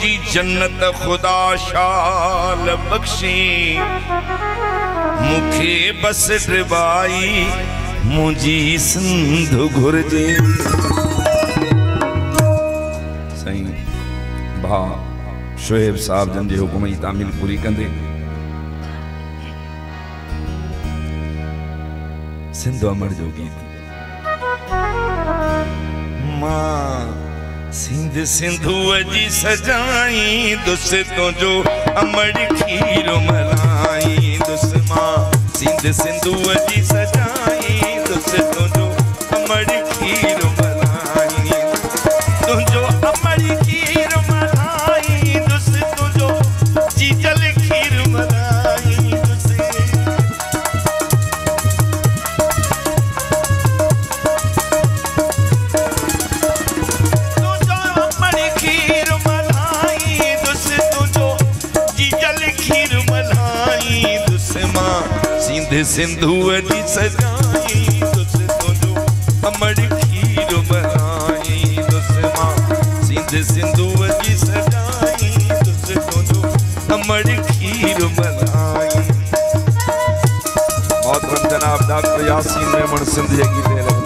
मुझी जन्नत खुदा शाल बख्शी मुखे बस ड्रबाई मुझी सिंधु घुरजे। सही भा शोएब साहब जन जे हुकुम जी तामील पूरी कंदे सिंधु अमर जो गीत मां सिंध सिंधुअ जी सजाई दुस तो जो अमर खीर मलाई दुस मां सिंध सिंधुअ जी सजाई दुस तो जो अमर खीर मलाई तुझो अमर खीर मलाई दुस तुझो जीजल खीर मलाई सिंध सिंधुअ जी सजाई दुस तुझो अमर खीर मलाई दुस मां सिंध सिंधुअ जी सजाई दुस तुझो अमर खीर मलाई। मोहतरम जनाब डॉक्टर यासीन मेमन सिंध जे गीत लगे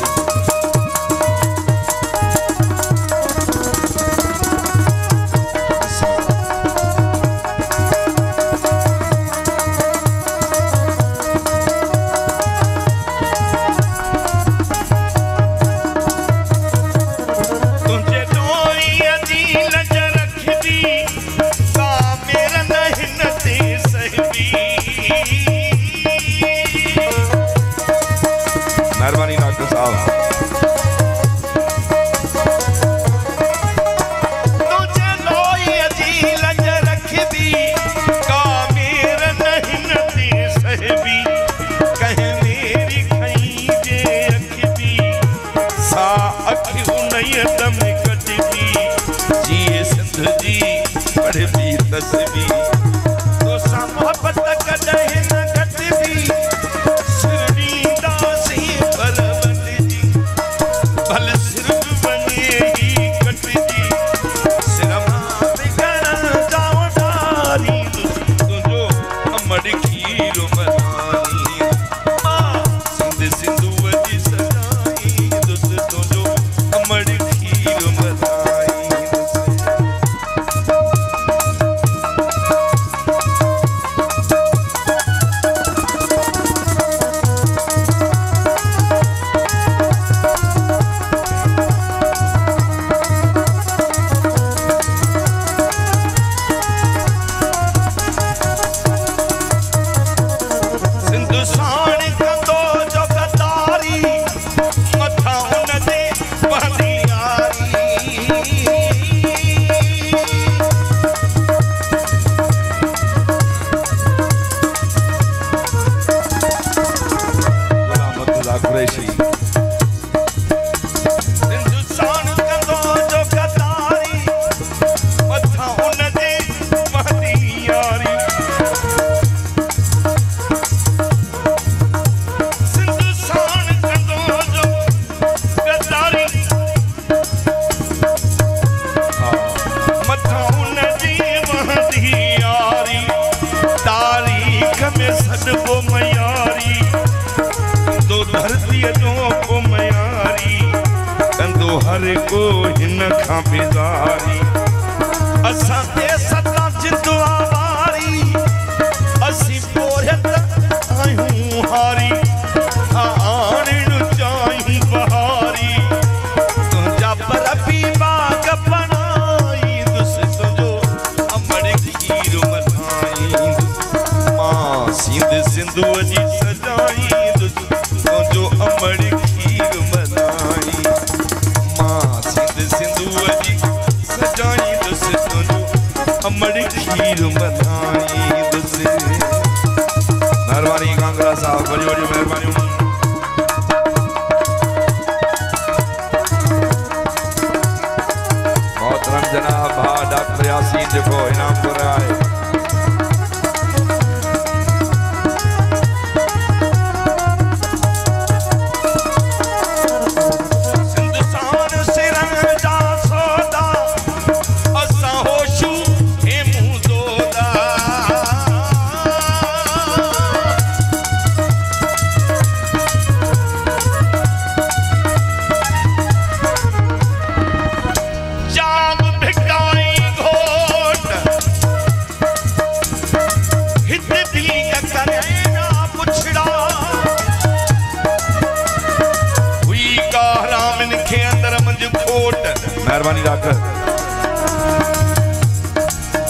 मेहरबानी रख।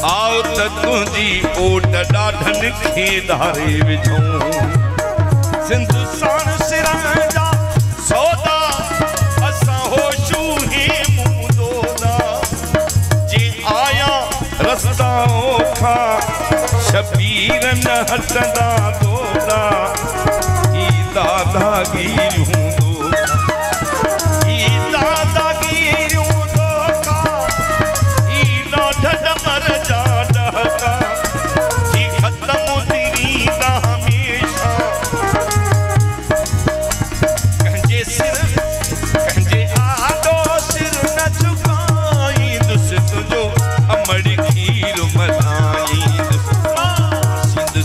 आओ त तुझी ओट ॾाढनि खे धारे विझूं सिंध साण सिरां जा सौदा असां होशू ही मुंह दोदा जे आया रस्ता ओखा शबीर न हटंदा दोदा ई दादागिरियूं ई दादागिरियूं दोका ई ॾाढ मर जा डहका जी ख़त्म थींदा हमेशा कंहिंजे सिर कंहिंजे आॾो सिर न झुकाईंदुसि तुंहिंजो अमड़ खीर मल्हाईंदुसि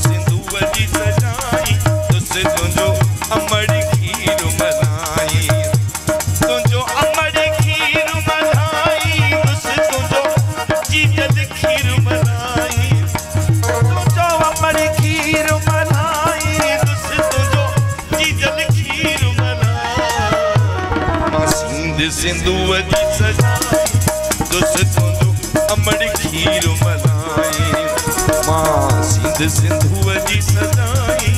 सिंधूअ जी सजाईंदुसि तुंहिंजो अमड़ खीर मल्हाई तुंहिंजो अमड़ खीर मल्हाईंदुसि तुंहिंजो जीजल खीर मल्हाई तुंहिंजो अमड़ खीर मल्हाईंदुसि तुंहिंजो जीजल खीर मल्हाई मां सिंधूअ जी सजाईंदुसि तुंहिंजो अमड़ खीर मल्हाई मां सिंधूअ जी सजाई